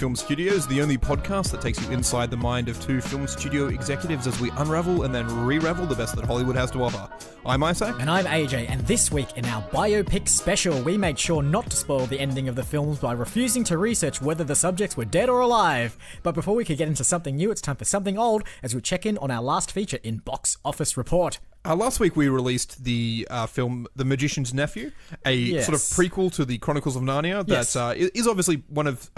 Film Studios, the only podcast that takes you inside the mind of two film studio executives as we unravel and then re-ravel the best that Hollywood has to offer. I'm Isaac. And I'm AJ, and this week in our Biopic special, we made sure not to spoil the ending of the films by refusing to research whether the subjects were dead or alive. But before we could get into something new, it's time for something old as we check in on our last feature in Box Office Report. Last week we released the film The Magician's Nephew, a sort of prequel to the Chronicles of Narnia that is obviously one of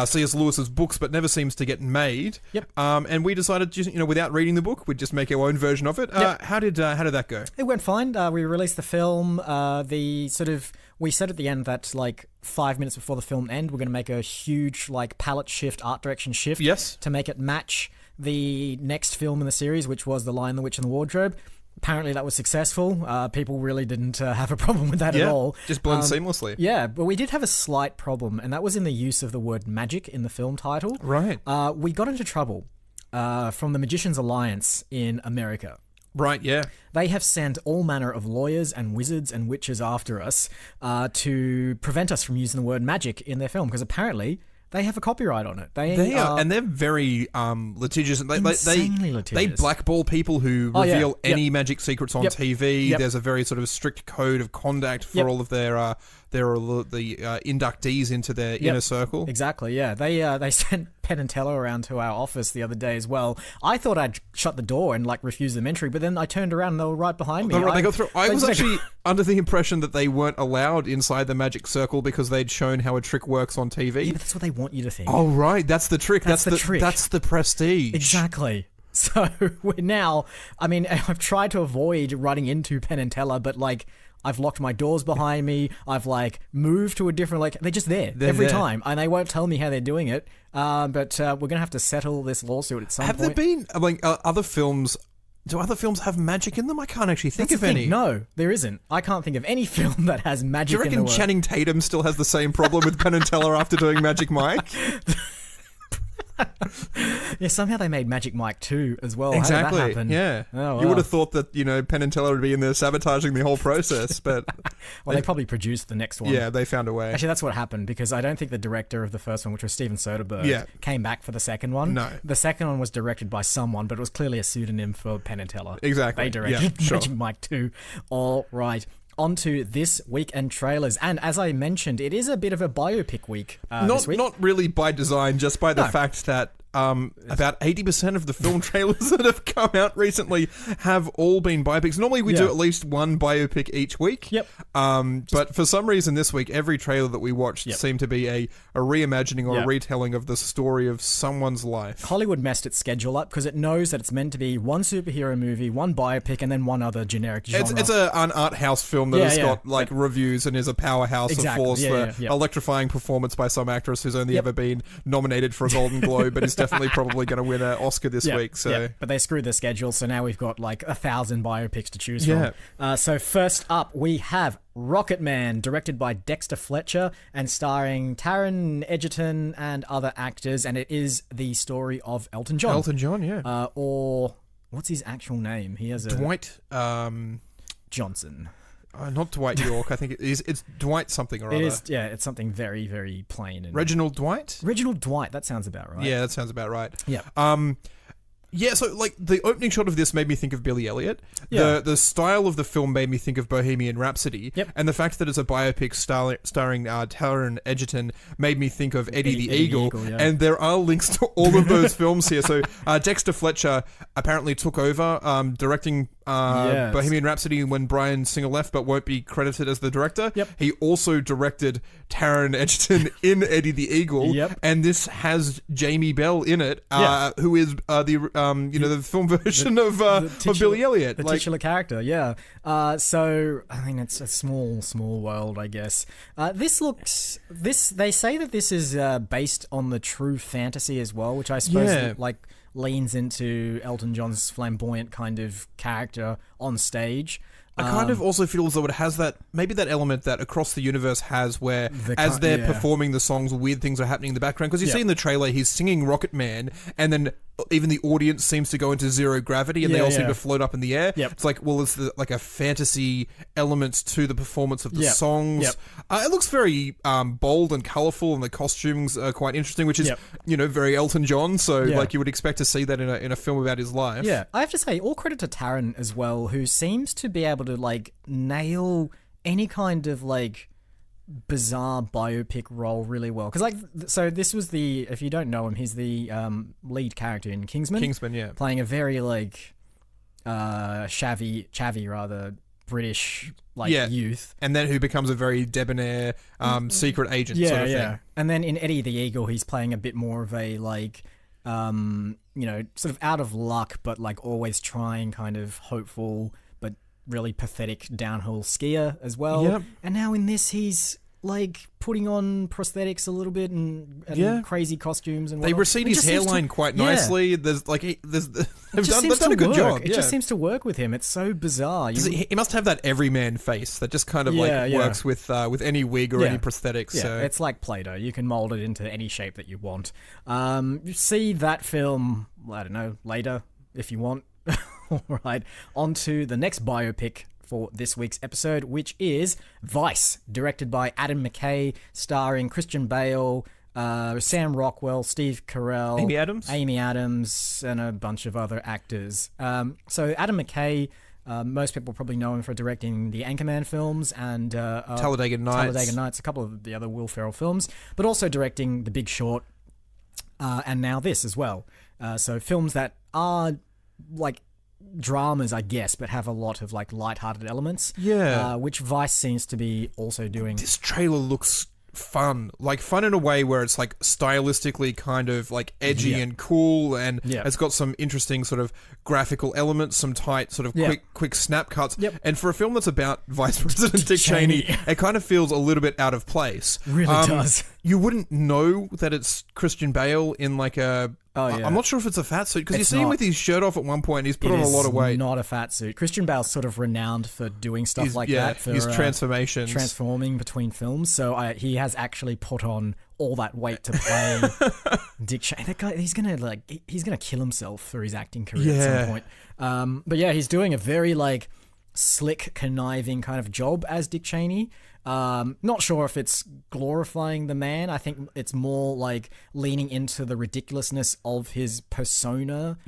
C.S. Lewis's books, but never seems to get made. Yep. And we decided, just, without reading the book, we'd just make our own version of it. How did that go? It went fine. We released the film. We said at the end that 5 minutes before the film end, we're going to make a huge palette shift, art direction shift. Yes. To make it match the next film in the series, which was The Lion, the Witch, and the Wardrobe. Apparently that was successful. People really didn't have a problem with that at all. Just blend seamlessly. Yeah, but we did have a slight problem, and that was in the use of the word magic in the film title. Right. We got into trouble from the Magicians Alliance in America. Right, yeah. They have sent all manner of lawyers and wizards and witches after us to prevent us from using the word magic in their film, because apparently they have a copyright on it. They are, and they're very litigious. Insanely litigious. They blackball people who reveal any magic secrets on TV. Yep. There's a very sort of strict code of conduct for all of their inductees into their inner circle. Exactly, yeah. They sent Penn and Teller around to our office the other day as well. I thought I'd shut the door and refuse them entry, but then I turned around and they were right behind me. They got through. I was actually under the impression that they weren't allowed inside the magic circle because they'd shown how a trick works on TV. Yeah, but that's what they want you to think. Oh, right. That's the trick. That's the trick. That's the prestige. Exactly. So we're now, I've tried to avoid running into Penn and Teller, but I've locked my doors behind me. I've moved to a different, they're just there every time, and they won't tell me how they're doing it. But we're going to have to settle this lawsuit at some point. Have there been other films? Do other films have magic in them? I can't actually think of any. No, there isn't. I can't think of any film that has magic in the Do you reckon Channing Tatum still has the same problem with Penn and Teller after doing Magic Mike? Yeah, somehow they made Magic Mike 2 as well. Exactly. How did that happen? Yeah. Oh, wow. You would have thought that, Penn and Teller would be in there sabotaging the whole process, but well, they probably produced the next one. Yeah, they found a way. Actually, that's what happened, because I don't think the director of the first one, which was Steven Soderbergh, came back for the second one. No. The second one was directed by someone, but it was clearly a pseudonym for Penn and Teller. Exactly. They directed Magic Mike 2. All right. On to this weekend trailers, and as I mentioned, it is a bit of a biopic week this week. Not really by design, just by the fact that about 80% of the film trailers that have come out recently have all been biopics. Normally we do at least one biopic each week. Yep. But for some reason this week, every trailer that we watched seemed to be a reimagining or a retelling of the story of someone's life. Hollywood messed its schedule up because it knows that it's meant to be one superhero movie, one biopic, and then one other generic genre. It's an art house film that has got reviews and is a powerhouse of force for electrifying performance by some actress who's only ever been nominated for a Golden Globe, but is definitely probably going to win an Oscar this week. So, but they screwed their schedule, so now we've got 1,000 biopics to choose from. So first up, we have Rocket Man, directed by Dexter Fletcher and starring Taron Egerton and other actors, and it is the story of Elton John. Elton John, yeah. Or what's his actual name? He has a Dwight Johnson. Not Dwight York. I think it's Dwight something or other. It is, it's something very, very plain. And Reginald Dwight? Reginald Dwight, that sounds about right. Yeah, that sounds about right. Yeah. So the opening shot of this made me think of Billy Elliot. Yeah. The style of the film made me think of Bohemian Rhapsody. Yep. And the fact that it's a biopic starring Taron Egerton made me think of Eddie the Eagle. And there are links to all of those films here. So Dexter Fletcher apparently took over directing Bohemian Rhapsody when Bryan Singer left, but won't be credited as the director. Yep. He also directed Taron Egerton in Eddie the Eagle. Yep. And this has Jamie Bell in it, who is the film version of Billy Elliot. The titular character, so, it's a small world, I guess. They say that this is based on the true fantasy as well, which I suppose, leans into Elton John's flamboyant kind of character on stage. I kind of also feel as though it has that element that Across the Universe has, where as they're performing the songs, weird things are happening in the background. Because you see in the trailer, he's singing Rocket Man, and then even the audience seems to go into zero gravity, and they all seem to float up in the air. It's like, well, it's like a fantasy element to the performance of the songs. It looks very bold and colourful, and the costumes are quite interesting, which is very Elton John. So like you would expect to see that in a film about his life. Yeah, I have to say, all credit to Taron as well, who seems to be able to like nail any kind of like bizarre biopic role really well, because like, so this was if you don't know him, he's the lead character in Kingsman, playing a very like chavvy rather British youth, and then who becomes a very debonair secret agent sort of thing. And then in Eddie the Eagle, he's playing a bit more of a like sort of out of luck but like always trying, kind of hopeful but really pathetic downhill skier as well. And now in this, he's like putting on prosthetics a little bit and crazy costumes and whatnot. They recede his hairline quite nicely. They've done a good job. It just seems to work with him. It's so bizarre. He must have that everyman face that just kind of works with any wig or any prosthetics. So it's like Play-Doh. You can mold it into any shape that you want. See that film, I don't know, later if you want. All right, on to the next biopic for this week's episode, which is Vice, directed by Adam McKay, starring Christian Bale, Sam Rockwell, Steve Carell, Amy Adams, and a bunch of other actors. So Adam McKay, most people probably know him for directing the Anchorman films and Talladega Nights, a couple of the other Will Ferrell films, but also directing The Big Short, and now this as well. So films that are like dramas, I guess, but have a lot of like lighthearted elements. Which Vice seems to be also doing. This trailer looks fun in a way where it's like stylistically kind of like edgy and cool, and it's got some interesting sort of graphical elements, some tight sort of quick snap cuts. And for a film that's about Vice President Dick Cheney, it kind of feels a little bit out of place. Really does. You wouldn't know that it's Christian Bale in like a... I'm not sure if it's a fat suit, because you see him with his shirt off at one point and he's put on a lot of weight. It's not a fat suit. Christian Bale's sort of renowned for doing stuff that. For his transformations. Transforming between films. So he has actually put on all that weight to play Dick Cheney. That guy, he's gonna kill himself for his acting career at some point. But yeah, he's doing a very like slick, conniving kind of job as Dick Cheney. Not sure if it's glorifying the man. I think it's more like leaning into the ridiculousness of his persona.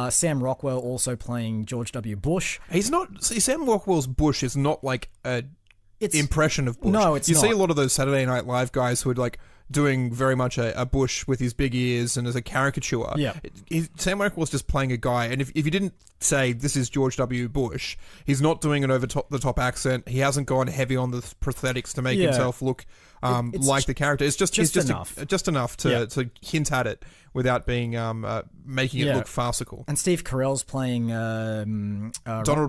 Sam Rockwell also playing George W. Bush. Sam Rockwell's Bush is not like it's impression of Bush. No, it's not. You see a lot of those Saturday Night Live guys who are like doing very much a Bush with his big ears and as a caricature. Sam Rockwell's just playing a guy, and if you didn't say this is George W. Bush, he's not doing an the top accent. He hasn't gone heavy on the prosthetics to make himself look like the character. It's just enough to hint at it without being making it look farcical. And Steve Carell's playing Donald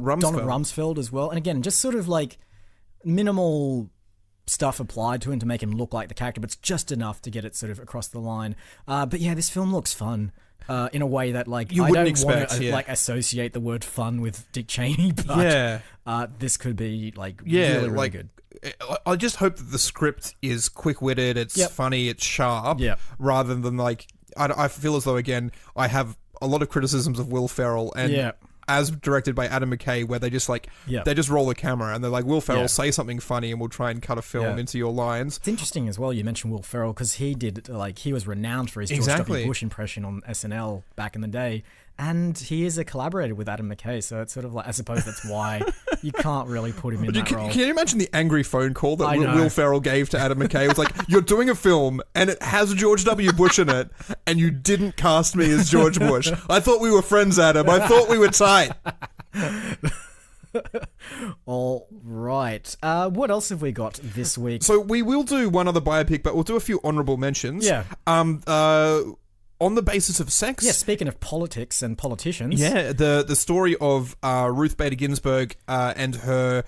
Rumsfeld as well. And again, just sort of like minimal stuff applied to him to make him look like the character, but it's just enough to get it sort of across the line. But yeah, this film looks fun in a way that like I don't want to like associate the word fun with Dick Cheney, but this could be like really good. I just hope that the script is quick-witted, it's funny, it's sharp, rather than like I feel as though again I have a lot of criticisms of Will Ferrell and as directed by Adam McKay, where they just like they just roll the camera and they're like, Will Ferrell, say something funny and we'll try and cut a film into your lines. It's interesting as well you mentioned Will Ferrell, because he was renowned for his George W. Bush impression on SNL back in the day, and he is a collaborator with Adam McKay, so it's sort of like, I suppose that's why you can't really put him in that role. Can you imagine the angry phone call that Will Ferrell gave to Adam McKay? It was like, you're doing a film and it has George W. Bush in it and you didn't cast me as George Bush. I thought we were friends, Adam. I thought we were tight. All right. What else have we got this week? So we will do one other biopic, but we'll do a few honourable mentions. On the basis of sex. Yeah, speaking of politics and politicians. Yeah, the story of Ruth Bader Ginsburg and her...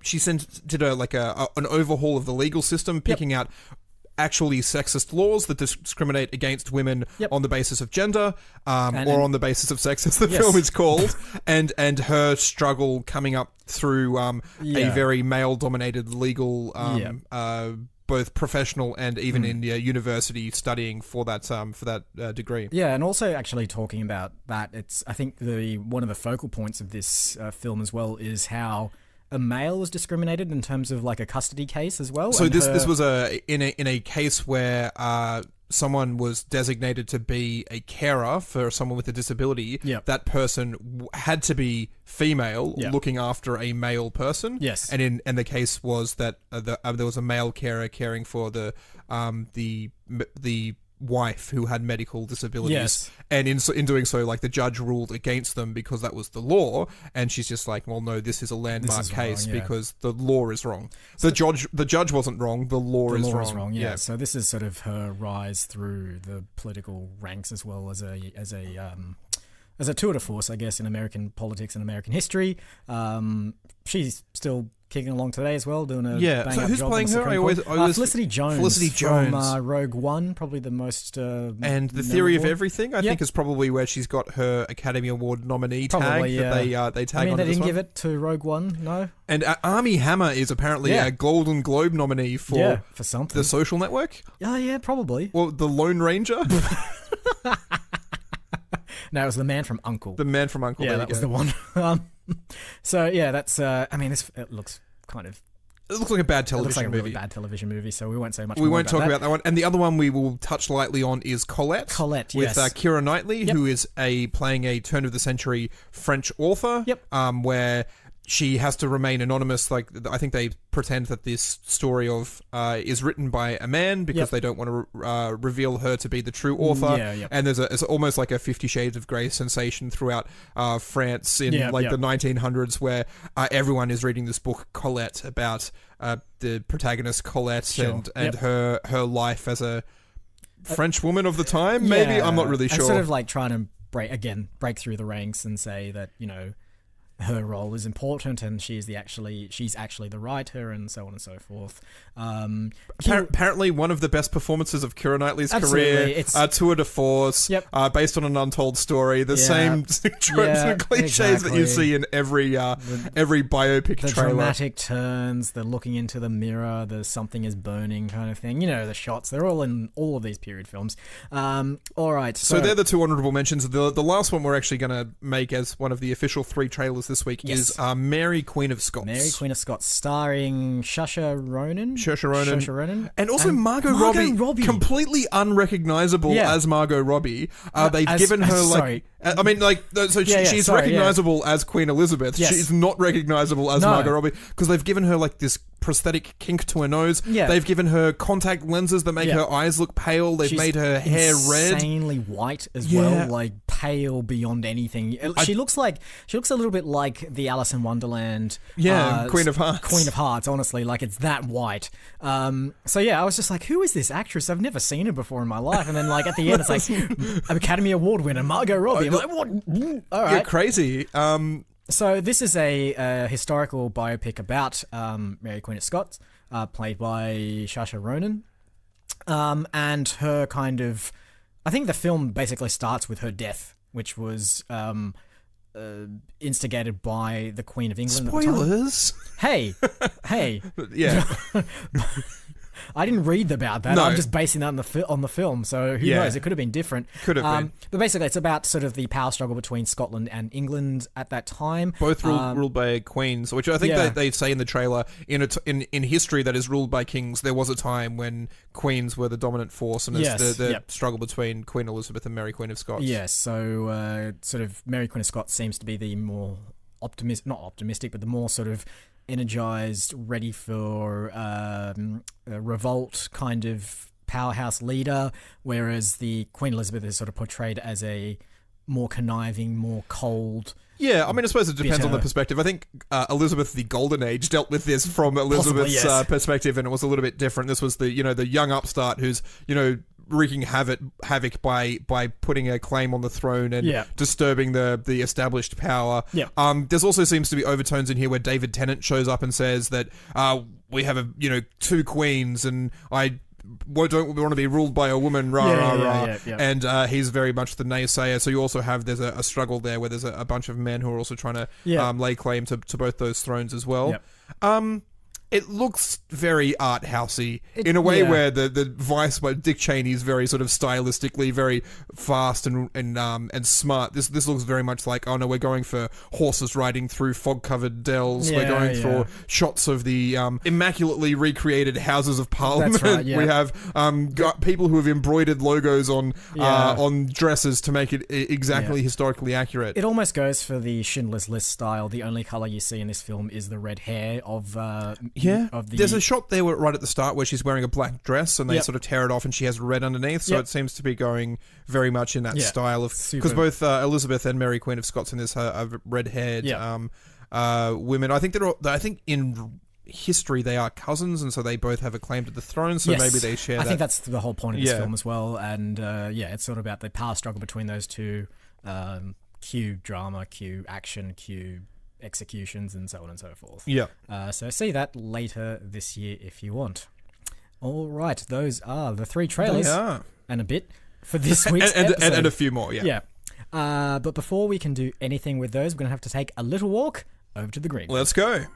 she did an overhaul of the legal system, picking out actually sexist laws that discriminate against women on the basis of gender, or on the basis of sex, as the film is called, and her struggle coming up through a very male-dominated legal both professional and even in university studying for that degree. Yeah, and also actually talking about that, I think one of the focal points of this film as well is how a male was discriminated in terms of like a custody case as well. So this was in a case where someone was designated to be a carer for someone with a disability. Yep. That person had to be female, looking after a male person. Yes. And the case was that there was a male carer caring for the wife who had medical disabilities. Yes. And in doing so, like, the judge ruled against them because that was the law, and she's just like, well, no, this is a landmark case wrong, because the law is wrong. So the judge wasn't wrong, the law is wrong. Yeah. So this is sort of her rise through the political ranks as well as a tour de force, I guess, in American politics and American history. She's still kicking along today as well, doing a bang-up so who's job playing her? I always Felicity Jones. Felicity Jones from Rogue One, probably the most and The Theory of Everything. I think is probably where she's got her Academy Award nominee tag that they tag. I mean, on they didn't one. give it to Rogue One, no. And Armie Hammer is apparently a Golden Globe nominee for something. The Social Network. Oh yeah, probably. Well, The Lone Ranger. No, it was The Man from Uncle. The Man from Uncle. Yeah, that was the one. So yeah, that's. I mean, it looks kind of. It looks like a bad television it looks like a movie. Really bad television movie, so we won't say much. We won't talk about that one. And the other one we will touch lightly on is Colette. Colette, with yes. Keira Knightley, who is playing a turn of the century French author. Yep. Where she has to remain anonymous. Like, I think they pretend that this story is written by a man because they don't want to reveal her to be the true author. And it's almost like a 50 Shades of Grey sensation throughout France in the 1900s, where everyone is reading this book Colette about the protagonist Colette and her life as a French woman of the time. Maybe I'm not really sure. And sort of like trying to break through the ranks and say that, you know, her role is important and she's actually the writer and so on and so forth. Apparently one of the best performances of Keira Knightley's career. It's tour de force, based on an untold story. The same tropes and cliches that you see in every biopic the trailer. The dramatic turns, the looking into the mirror, the something is burning kind of thing. You know, the shots, they're all in all of these period films. All right. So they're the two honourable mentions. The last one we're actually going to make as one of the official 3 trailers this week is Mary, Queen of Scots. Mary, Queen of Scots, starring Saoirse Ronan. And also Margot Robbie. Completely unrecognisable as Margot Robbie. They've given her she's recognisable as Queen Elizabeth. Yes. She's not recognisable as Margot Robbie because they've given her like this prosthetic kink to her nose. Yeah. They've given her contact lenses that make her eyes look pale. They've made her hair red. Insanely white as well, like pale beyond anything. She looks a little bit like the Alice in Wonderland. Queen of Hearts. Queen of Hearts, honestly, like it's that white. So yeah, I was just like, who is this actress? I've never seen her before in my life. And then like at the end, it's like Academy Award winner Margot Robbie. I'm like, what? All right. You're crazy. So this is a historical biopic about Mary Queen of Scots, played by Saoirse Ronan, and her kind of. I think the film basically starts with her death, which was instigated by the Queen of England. Spoilers. Hey. Yeah. I didn't read about that. No. I'm just basing that on the film. So who knows? It could have been different. Could have been. But basically, it's about sort of the power struggle between Scotland and England at that time. Both ruled by queens, which I think they say in the trailer. In history that is ruled by kings, there was a time when queens were the dominant force, and it's the struggle between Queen Elizabeth and Mary Queen of Scots. Yes. So sort of Mary Queen of Scots seems to be the more not optimistic, but the more sort of energized, ready for a revolt kind of powerhouse leader, whereas the Queen Elizabeth is sort of portrayed as a more conniving, more cold. Yeah, I mean, I suppose it depends on the perspective. I think Elizabeth the Golden Age dealt with this from Elizabeth's perspective, and it was a little bit different. This was the young upstart who's wreaking havoc by putting a claim on the throne and disturbing the established power. Yeah. There's also seems to be overtones in here where David Tennant shows up and says that we have 2 queens and I don't want to be ruled by a woman, rah. And he's very much the naysayer. So you also have there's a struggle there where there's a bunch of men who are also trying to lay claim to both those thrones as well. Yep. it looks very art housey in a way where the Vice by Dick Cheney is very sort of stylistically very fast and smart. This looks very much like, oh no, we're going for horses riding through fog-covered dells. We're going for shots of the immaculately recreated Houses of Parliament. That's right, we have got people who have embroidered logos on dresses to make it exactly historically accurate. It almost goes for the Schindler's List style. The only color you see in this film is the red hair of there's a shot there right at the start where she's wearing a black dress and they sort of tear it off and she has red underneath, so it seems to be going very much in that style of, because both Elizabeth and Mary Queen of Scots in this are red-haired women. I think in history they are cousins, and so they both have a claim to the throne, so maybe they share that. I think that's the whole point of this film as well, and it's sort of about the power struggle between those two. Cue drama, cue action, cue executions, and so on and so forth. Yeah. So see that later this year if you want. All right, those are the 3 trailers and a bit for this week's episode. And a few more, Yeah. But before we can do anything with those, we're going to have to take a little walk over to the green. Let's go.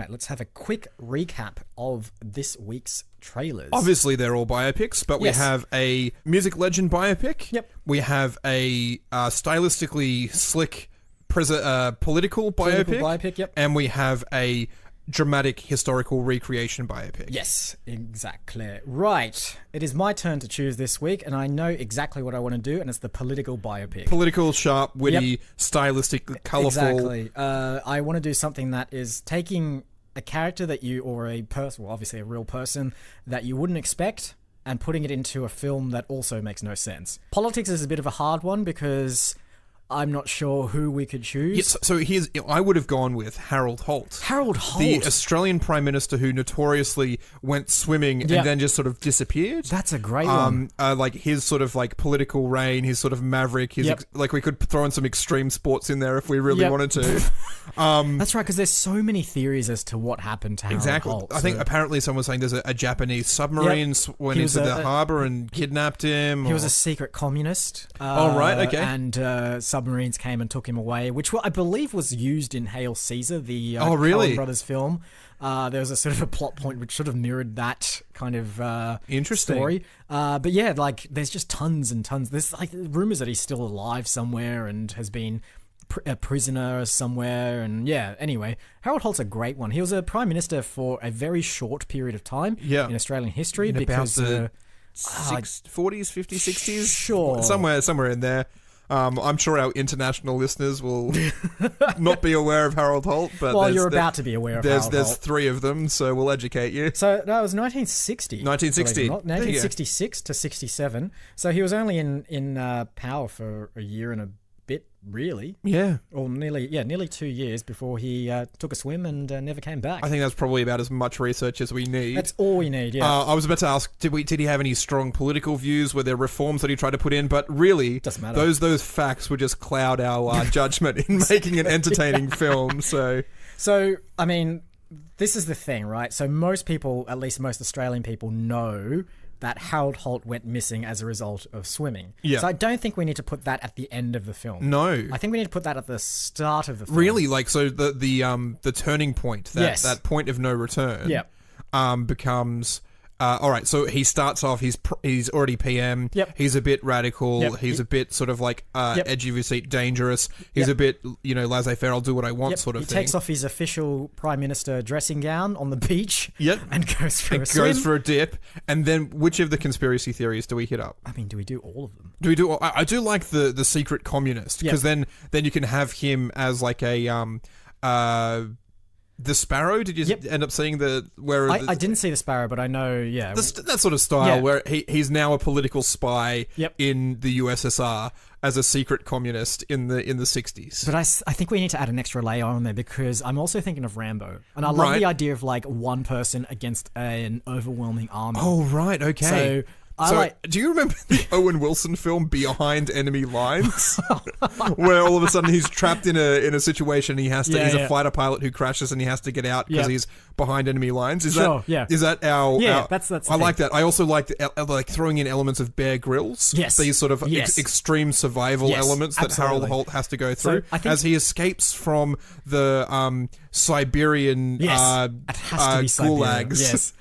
Let's have a quick recap of this week's trailers. Obviously, they're all biopics, but we have a music legend biopic. Yep. We have a stylistically slick political biopic. Yep. And we have a dramatic historical recreation biopic. Yes, exactly. Right. It is my turn to choose this week, and I know exactly what I want to do, and it's the political biopic. Political, sharp, witty, stylistic, colourful. Exactly. I want to do something that is taking a character that you, or a person, well, obviously a real person, that you wouldn't expect, and putting it into a film that also makes no sense. Politics is a bit of a hard one because I'm not sure who we could choose. Yes, so I would have gone with Harold Holt. Harold Holt? The Australian Prime Minister who notoriously went swimming and then just sort of disappeared. That's a great one. Like his sort of like political reign, his sort of maverick, like we could throw in some extreme sports in there if we really wanted to. That's right, because there's so many theories as to what happened to Harold Holt. I think apparently someone was saying there's a Japanese submarine went into the harbour and kidnapped him. He was a secret communist. Right, okay. And submarines came and took him away, which I believe was used in Hail Caesar, the really? Coen Brothers film. There was a sort of a plot point which sort of mirrored that kind of interesting story. But yeah, like there's just tons and tons. There's like rumors that he's still alive somewhere and has been a prisoner somewhere. And yeah, anyway, Harold Holt's a great one. He was a prime minister for a very short period of time in Australian history because about the 40s, 50s, 60s, sure, somewhere in there. I'm sure our international listeners will not be aware of Harold Holt, but you're about to be aware of Harold Holt. There's 3 of them, so we'll educate you. So that was 1960. 1966 to 67. So he was only in power for a year and a bit, really. Yeah. Or nearly 2 years before he took a swim and never came back. I think that's probably about as much research as we need. That's all we need, yeah. I was about to ask, did he have any strong political views? Were there reforms that he tried to put in? But really, doesn't matter. Those facts would just cloud our judgment in making an entertaining film. So, I mean, this is the thing, right? So most people, at least most Australian people, know that Harold Holt went missing as a result of swimming. Yeah. So I don't think we need to put that at the end of the film. No. I think we need to put that at the start of the film. Really? Like, so the turning point, that point of no return becomes... all right, so he starts off, he's already PM, he's a bit radical, he's a bit sort of like edge of your seat, dangerous, he's a bit, laissez-faire, I'll do what I want sort of thing. He takes off his official Prime Minister dressing gown on the beach and goes for a swim. Goes for a dip, and then which of the conspiracy theories do we hit up? I mean, do we do all of them? I do like the secret communist, because then you can have him as like a... The Sparrow? Did you end up seeing I didn't see the Sparrow, but I know, that sort of style where he's now a political spy in the USSR as a secret communist in the 60s. But I think we need to add an extra layer on there because I'm also thinking of Rambo, and I love the idea of like one person against an overwhelming army. Oh right, okay. So Do you remember the Owen Wilson film Behind Enemy Lines, where all of a sudden he's trapped in a situation? He's a fighter pilot who crashes and he has to get out because he's behind enemy lines. Is that our? Yeah, that's. I like that. I also like like throwing in elements of Bear Grylls. Yes, these sort of extreme survival elements that Harold Holt has to go through as he escapes from the Siberian gulags. Yes.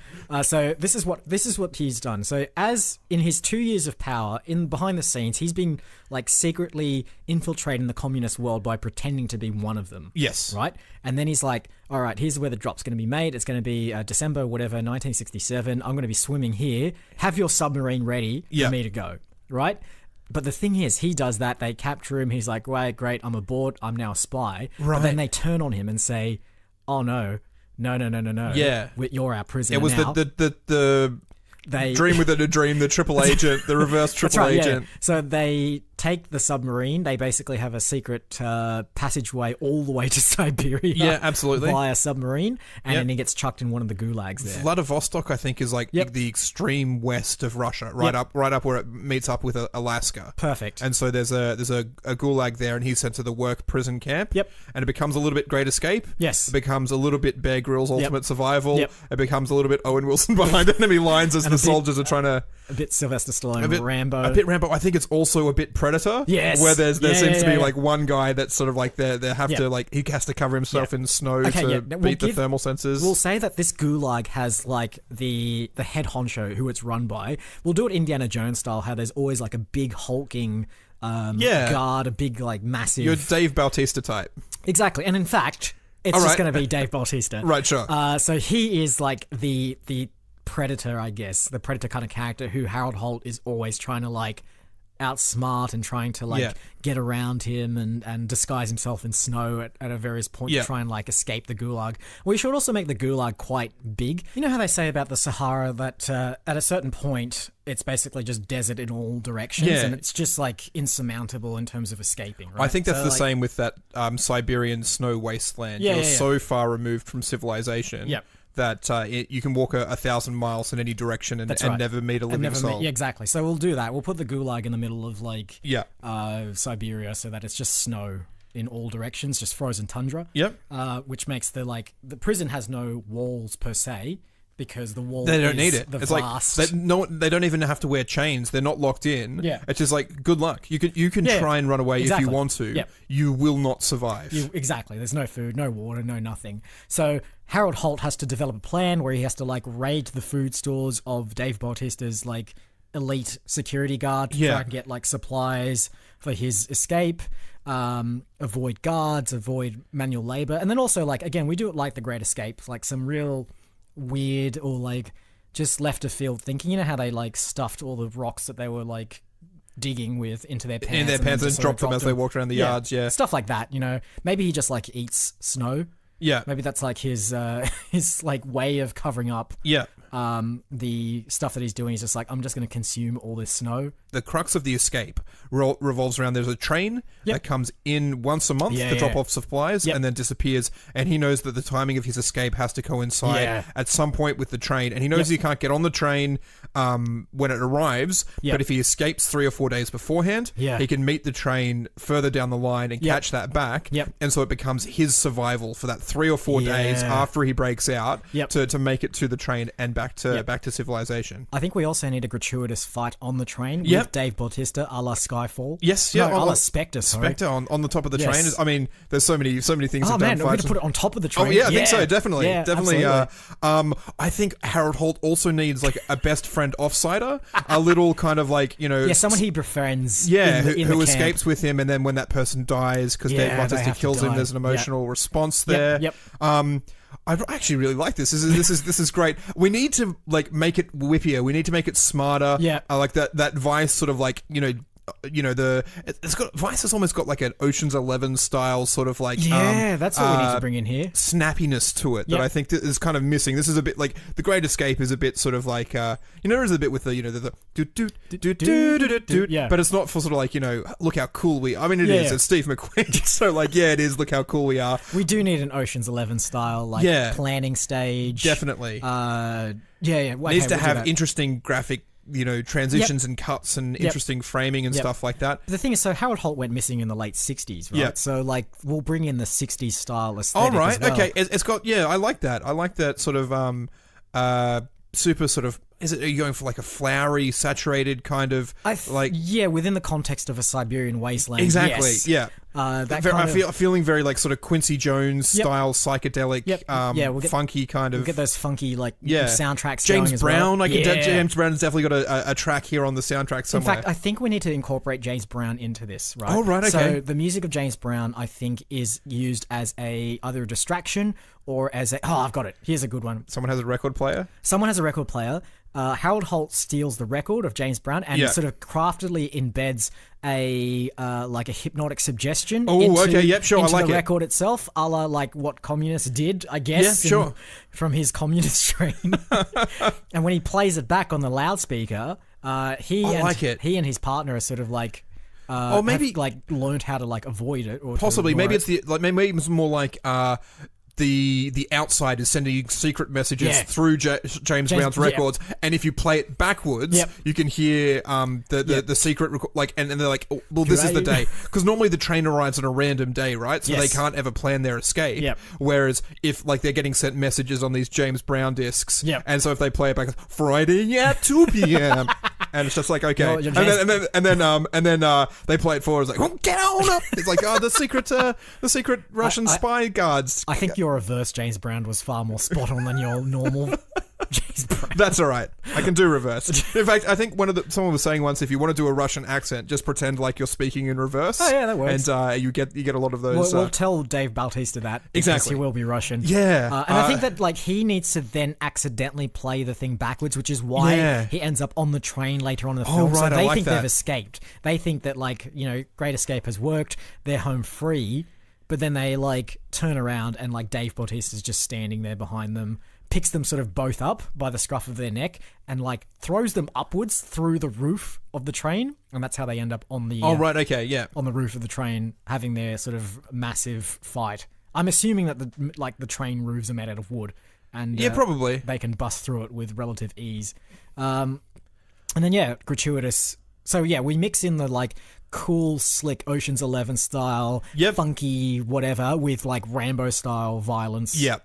So this is what he's done. So as in his 2 years of power, in behind the scenes, he's been like secretly infiltrating the communist world by pretending to be one of them. Yes. Right? And then he's like, all right, here's where the drop's going to be made. It's going to be December, 1967. I'm going to be swimming here. Have your submarine ready for me to go. Right? But the thing is, he does that. They capture him. He's like, right, great. I'm aboard. I'm now a spy. Right. But then they turn on him and say, oh no. No. Yeah. You're our prisoner. It was now. the dream within a dream, the triple agent, the reverse triple agent. Yeah. So they take the submarine. They basically have a secret passageway all the way to Siberia. Yeah, absolutely. Via submarine. And then he gets chucked in one of the gulags there. Vladivostok, I think, is like the extreme west of Russia, right up where it meets up with Alaska. Perfect. And so there's a gulag there, and he's sent to the work prison camp. Yep. And it becomes a little bit Great Escape. Yes. It becomes a little bit Bear Grylls Ultimate Survival. Yep. It becomes a little bit Owen Wilson Behind Enemy Lines as the soldiers are trying to... A bit Sylvester Stallone, Rambo. A bit Rambo. I think it's also a bit Predator. Yes. Where there seems to be like one guy that's sort of like he has to cover himself in snow to beat the thermal sensors. We'll say that this gulag has like the head honcho who it's run by. We'll do it Indiana Jones style, how there's always like a big hulking guard, a big like massive... You're Dave Bautista type. Exactly. And in fact, it's just going to be Dave Bautista. Right, sure. So he is like the Predator, I guess, the Predator kind of character who Harold Holt is always trying to like outsmart and trying to like get around him and disguise himself in snow at a various point to try and like escape the gulag. We should also make the gulag quite big. You know how they say about the Sahara that at a certain point it's basically just desert in all directions and it's just like insurmountable in terms of escaping, right? I think that's the same with that Siberian snow wasteland. You're so far removed from civilization. Yep. That you can walk 1,000 miles in any direction and never meet a living soul. Exactly. So we'll do that. We'll put the gulag in the middle of like Siberia so that it's just snow in all directions, just frozen tundra. Yep. Which makes the prison has no walls per se. Because the wall, they don't need it. It's vast. Like they don't even have to wear chains. They're not locked in. Yeah, it's just like good luck. You can try and run away if you want to. Yep. You will not survive. Exactly. There's no food, no water, no nothing. So Harold Holt has to develop a plan where he has to like raid the food stores of Dave Bautista's like elite security guard to try and get like supplies for his escape. Avoid guards, avoid manual labor, and then also like again we do it like the Great Escape, like some real weird or like just left of field thinking. You know how they like stuffed all the rocks that they were like digging with into their pants and dropped them as they walked around the yards. Yeah, stuff like that. You know, maybe he just like eats snow. Yeah, maybe that's like his like way of covering up. Yeah. The stuff that he's doing is just like, I'm just going to consume all this snow. The crux of the escape revolves around there's a train that comes in once a month to drop off supplies and then disappears, and he knows that the timing of his escape has to coincide at some point with the train, and he knows he can't get on the train when it arrives, but if he escapes 3 or 4 days beforehand, he can meet the train further down the line and catch that back, and so it becomes his survival for that 3 or 4 days after he breaks out to make it to the train and back to civilization. I think we also need a gratuitous fight on the train with Dave Bautista a la Skyfall. Yes, a la Spectre. Spectre on the top of the train. I mean, there's so many things. Oh man, we're going to put it on top of the train. Oh yeah, I think so. Definitely. Absolutely. I think Harold Holt also needs like a best friend offsider, a little kind of like someone he befriends. Who escapes with him, and then when that person dies because Dave Bautista kills him, there's an emotional response there. I actually really like this. This is great. We need to like make it whippier. We need to make it smarter. I like that Vice sort of like it's got Vice has almost got like an Ocean's 11 style sort of like that's what we need to bring in here, snappiness to it that I think that is kind of missing. This is a bit like the Great Escape is a bit sort of like there's a bit with the but it's not for sort of like look how cool we. I mean it is. It's Steve McQueen, so like it is. Look how cool we are. We do need an Ocean's 11 style like planning stage. Definitely. Needs to have interesting graphic transitions and cuts and interesting framing and stuff like that. The thing is, so Harold Holt went missing in the late 60s, right? So, like, we'll bring in the 60s style aesthetic. All right, as well. okay. It's got, I like that. I like that sort of super sort of. Are you going for like a flowery, saturated kind of within the context of a Siberian wasteland. Exactly. Yes. Yeah. Feeling very like sort of Quincy Jones style psychedelic, funky kind of. We'll get those funky soundtracks. James Brown, well. James Brown has definitely got a track here on the soundtrack somewhere. In fact, I think we need to incorporate James Brown into this, right? Oh, right, okay. So the music of James Brown, I think, is used as either a distraction or as a. Oh, I've got it. Here's a good one. Someone has a record player. Harold Holt steals the record of James Brown and sort of craftily embeds a hypnotic suggestion into the record itself, a la like what communists did, I guess, from his communist strain. And when he plays it back on the loudspeaker, he and his partner are sort of like maybe learned how to like avoid it, or possibly maybe it's more like the outside is sending secret messages through James Brown's records, and if you play it backwards, you can hear the secret and they're like, oh, well, this is the day, because normally the train arrives on a random day, right? So they can't ever plan their escape. Whereas if like they're getting sent messages on these James Brown discs, and so if they play it back, Friday at 2 p.m. and it's just like, okay, and then they play it forward. It's like, oh, get on up. It's like, the secret Russian spy guards. I think your reverse James Brown was far more spot on than your normal James Brown. That's all right. I can do reverse. In fact, I think someone was saying once, if you want to do a Russian accent, just pretend like you're speaking in reverse. Oh yeah, that works. And you get a lot of those. We'll tell Dave Bautista that, because exactly, he will be Russian. Yeah, and I think that like he needs to then accidentally play the thing backwards, which is why he ends up on the train later on in the film. Right, so they think they've escaped. They think that like Great Escape has worked. They're home free. But then they like turn around and like Dave Bautista's just standing there behind them, picks them sort of both up by the scruff of their neck and like throws them upwards through the roof of the train, and that's how they end up on the on the roof of the train having their sort of massive fight. I'm assuming that the train roofs are made out of wood, and probably they can bust through it with relative ease. And then gratuitous. So we mix in the like cool, slick Ocean's 11 style, funky whatever, with like Rambo style violence. At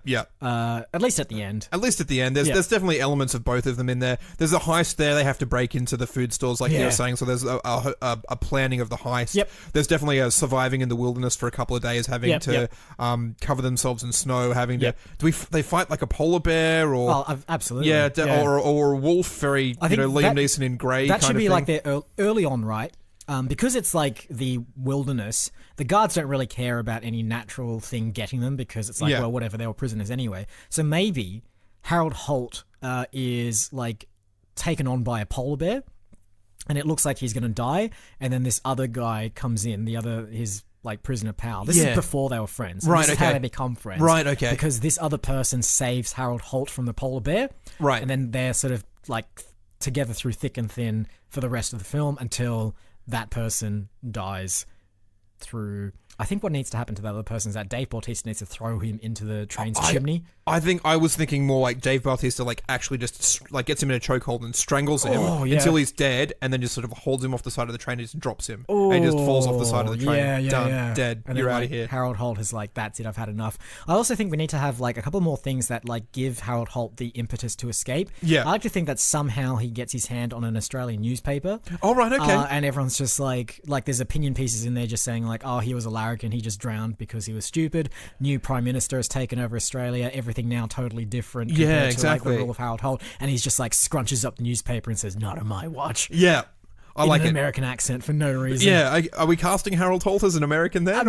least at the end. There's definitely elements of both of them in there. There's a heist there. They have to break into the food stores, like you were saying. So there's a planning of the heist. There's definitely a surviving in the wilderness for a couple of days, having to cover themselves in snow, having to. They fight like a polar bear or? Oh, absolutely. Or a wolf. Very Liam Neeson in Grey. That should be like their early on, right? Because it's like the wilderness, the guards don't really care about any natural thing getting them, because it's like, well, whatever, they were prisoners anyway. So maybe Harold Holt is like taken on by a polar bear, and it looks like he's going to die, and then this other guy comes in, his like prisoner pal. This is before they were friends. Right, this is how they become friends. Right, okay. Because this other person saves Harold Holt from the polar bear. Right. And then they're sort of like together through thick and thin for the rest of the film until that person dies through... I think what needs to happen to that other person is that Dave Bautista needs to throw him into the train's chimney. I was thinking more like Dave Bautista like actually just like gets him in a chokehold and strangles him until he's dead, and then just sort of holds him off the side of the train and just drops him. And he just falls off the side of the train. Done. Dead. And You're then, out of here. Harold Holt is like, that's it, I've had enough. I also think we need to have like a couple more things that like give Harold Holt the impetus to escape. I like to think that somehow he gets his hand on an Australian newspaper. Oh, right, okay. And everyone's just like there's opinion pieces in there just saying like, oh, he was a larrikin, he just drowned because he was stupid. New Prime Minister has taken over Australia. Everything now totally different compared to like the rule of Harold Holt. And he's just like scrunches up the newspaper and says, not on my watch. Yeah. I like an American accent for no reason. Yeah. Are we casting Harold Holt as an American then?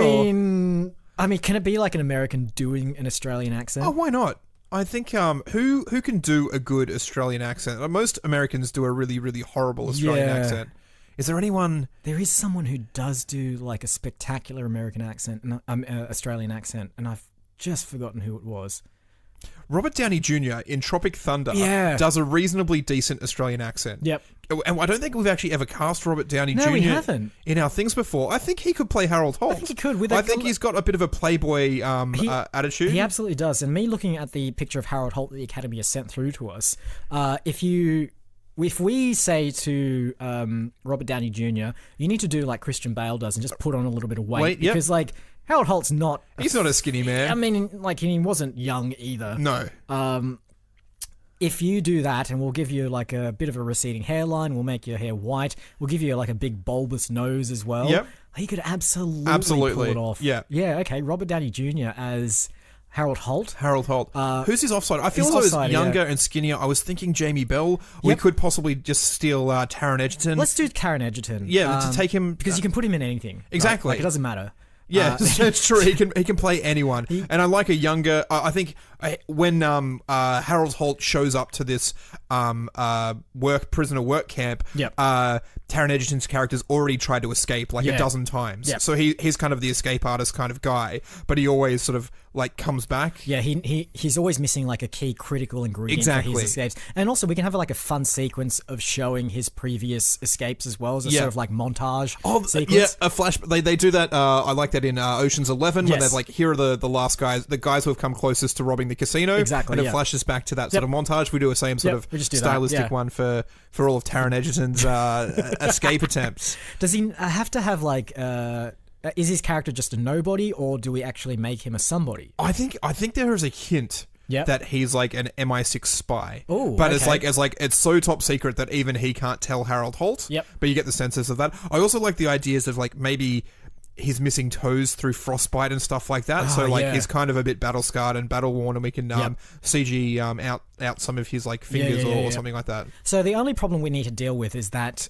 I mean, can it be like an American doing an Australian accent? Oh, why not? I think who can do a good Australian accent? Most Americans do a really, really horrible Australian accent. Is there anyone? There is someone who does do like a spectacular American accent, Australian accent, and I've just forgotten who it was. Robert Downey Jr. in Tropic Thunder does a reasonably decent Australian accent. Yep. And I don't think we've actually ever cast Robert Downey Jr. we haven't. In our things before. I think he could play Harold Holt. I think he could. I think he's got a bit of a playboy attitude. He absolutely does. And me looking at the picture of Harold Holt that the Academy has sent through to us, if you if we say to Robert Downey Jr., you need to do like Christian Bale does and just put on a little bit of weight because like Harold Holt's not. He's not a skinny man. I mean, like he wasn't young either. No. If you do that, and we'll give you like a bit of a receding hairline, we'll make your hair white, we'll give you like a big bulbous nose as well. Yep. He could absolutely pull it off. Yeah. Yeah, okay. Robert Downey Jr. as Harold Holt. Who's his offside? I feel as though he's younger and skinnier. I was thinking Jamie Bell. We could possibly just steal Taron Egerton. Let's do Taron Egerton. Yeah, to take him... Because you can put him in anything. Exactly. Right? Like, it doesn't matter. Yeah, that's true. He can play anyone. And I like a younger... I think when Harold Holt shows up to this prisoner work camp, Taron Egerton's character's already tried to escape like a dozen times. Yep. So he's kind of the escape artist kind of guy, but he always sort of like comes back. Yeah, he's always missing like a key critical ingredient for his escapes. And also we can have like a fun sequence of showing his previous escapes as well as a sort of like montage sequence. Yeah, a flash. They do that. I like that in Ocean's 11 when they're like, here are the last guys, the guys who have come closest to robbing the casino. Exactly. And it flashes back to that sort of montage. We do a same sort of stylistic one for all of Taron Egerton's escape attempts. Does he have to have like... is his character just a nobody, or do we actually make him a somebody? I think there is a hint that he's like an MI6 spy. Oh, but it's like it's so top secret that even he can't tell Harold Holt. Yep. But you get the senses of that. I also like the ideas of like maybe he's missing toes through frostbite and stuff like that. So like he's kind of a bit battle scarred and battle worn, and we can CG out some of his like fingers or something like that. So the only problem we need to deal with is that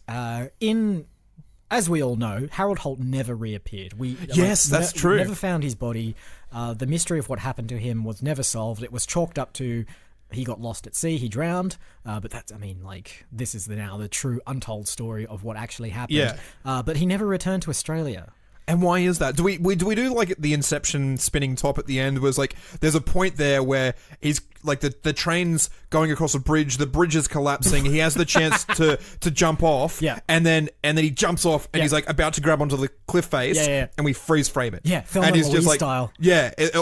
as we all know, Harold Holt never reappeared. That's true. Never found his body. The mystery of what happened to him was never solved. It was chalked up to he got lost at sea, he drowned. But that's, I mean, like, this is now the true untold story of what actually happened. Yeah. But he never returned to Australia. And why is that? Do we do like the Inception spinning top at the end? Was like there's a point there where he's like the train's going across a bridge, the bridge is collapsing. He has the chance to jump off, and then he jumps off, and he's like about to grab onto the cliff face, and we freeze frame it, and he's just like style,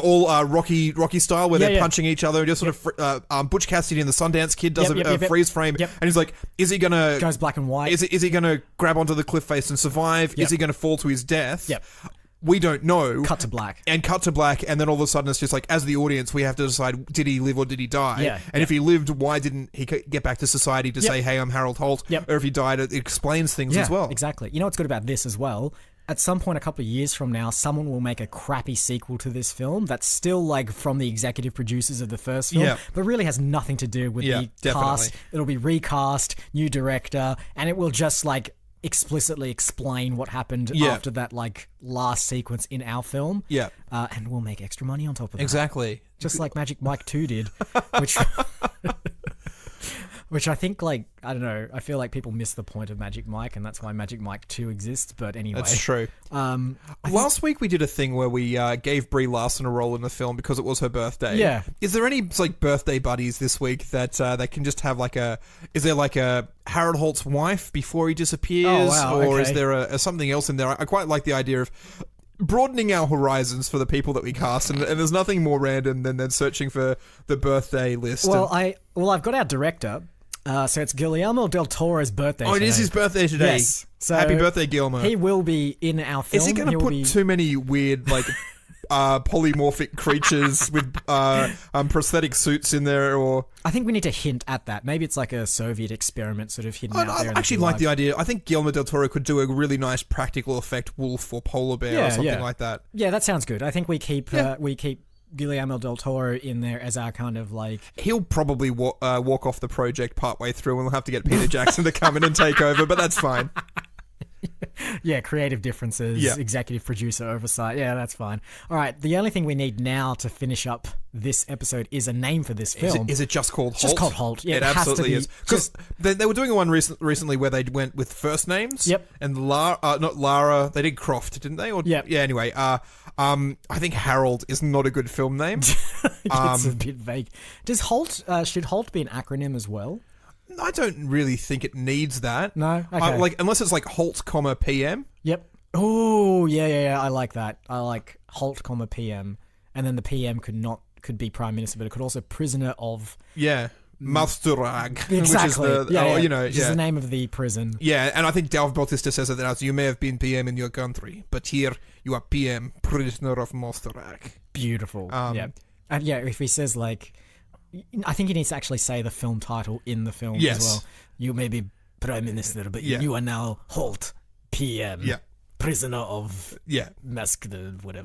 all Rocky style where they're punching each other, just sort of Butch Cassidy and the Sundance Kid does a freeze frame, and he's like, is he gonna goes black and white? Is he gonna grab onto the cliff face and survive? Is he gonna fall to his death? Yep. We don't know. Cut to black. And then all of a sudden it's just like, as the audience, we have to decide, did he live or did he die? And if he lived, why didn't he get back to society to say, hey, I'm Harold Holt? Or if he died, it explains things as well. Exactly. You know what's good about this as well? At some point a couple of years from now, someone will make a crappy sequel to this film that's still like from the executive producers of the first film, but really has nothing to do with the cast. It'll be recast, new director, and it will just like explicitly explain what happened after that like last sequence in our film. And we'll make extra money on top of that. Exactly. Just like Magic Mike 2 did, which I think, like, I don't know, I feel like people miss the point of Magic Mike, and that's why Magic Mike 2 exists, but anyway. That's true. Last week we did a thing where we gave Brie Larson a role in the film because it was her birthday. Yeah. Is there any, like, birthday buddies this week that they can just have, like, is there, like, a Harold Holt's wife before he disappears? Or is there a something else in there? I quite like the idea of broadening our horizons for the people that we cast, and there's nothing more random than searching for the birthday list. Well, I've got our director. So it's Guillermo del Toro's birthday today. It is his birthday today. Yes. So happy birthday, Guillermo. He will be in our film. Is he going to put too many weird, like, polymorphic creatures with prosthetic suits in there? Or I think we need to hint at that. Maybe it's like a Soviet experiment sort of hidden out there. I actually like the idea. I think Guillermo del Toro could do a really nice practical effect wolf or polar bear or something like that. Yeah, that sounds good. I think we keep Guillermo del Toro in there as our kind of like... He'll probably walk off the project partway through, and we'll have to get Peter Jackson to come in and take over, but that's fine. Yeah, creative differences, executive producer oversight. Yeah, that's fine. All right, the only thing we need now to finish up this episode is a name for this film. Is it just called Holt? Just called Holt. Yeah, it absolutely is. Because they were doing one recently where they went with first names. Yep. And not Lara, they did Croft, didn't they? Yeah, anyway. I think Harold is not a good film name. It's a bit vague. Should Holt be an acronym as well? I don't really think it needs that. No? Okay. Unless it's like Holt, PM. Yep. Oh, yeah. I like that. I like Holt, PM. And then the PM could be Prime Minister, but it could also prisoner of... Yeah. Mausterag. Exactly. Which is the name of the prison. Yeah, and I think Delve Bautista says it as, you may have been PM in your country, but here you are PM, prisoner of Mausterag. Beautiful. And if he says, like, I think he needs to actually say the film title in the film as well. You may be Prime Minister, but you are now Holt, PM. Yeah. Prisoner of whatever.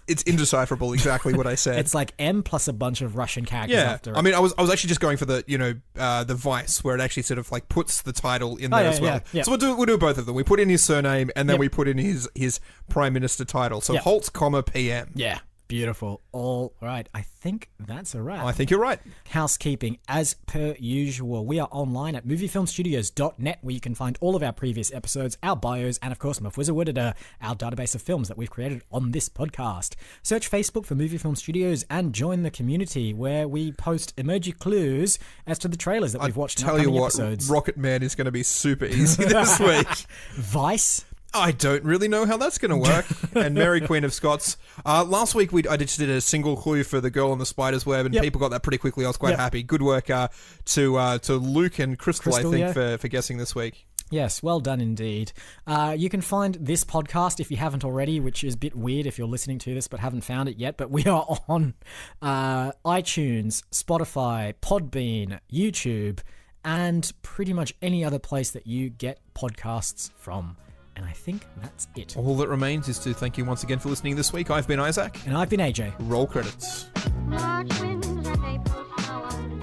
It's indecipherable exactly what I said. It's like M plus a bunch of Russian characters after it. I mean, I was actually just going for the the Vice, where it actually sort of like puts the title in there as well. So we'll do both of them. We put in his surname and then we put in his Prime Minister title. So Holt, PM. Yeah. Beautiful. All right. I think that's a wrap. I think you're right. Housekeeping, as per usual. We are online at moviefilmstudios.net, where you can find all of our previous episodes, our bios, and of course, Mufwizawudada, our database of films that we've created on this podcast. Search Facebook for Movie Film Studios and join the community, where we post emoji clues as to the trailers that we've watched in upcoming episodes. Rocket Man is going to be super easy this week. Vice. I don't really know how that's going to work. And Mary Queen of Scots. Last week I just did a single clue for The Girl on the Spider's Web, and people got that pretty quickly. I was quite happy. Good work to Luke and Crystal, I think, for guessing this week. Yes, well done indeed. You can find this podcast, if you haven't already, which is a bit weird if you're listening to this but haven't found it yet, but we are on iTunes, Spotify, Podbean, YouTube, and pretty much any other place that you get podcasts from. And I think that's it. All that remains is to thank you once again for listening this week. I've been Isaac. And I've been AJ. Roll credits. March winds and April showers.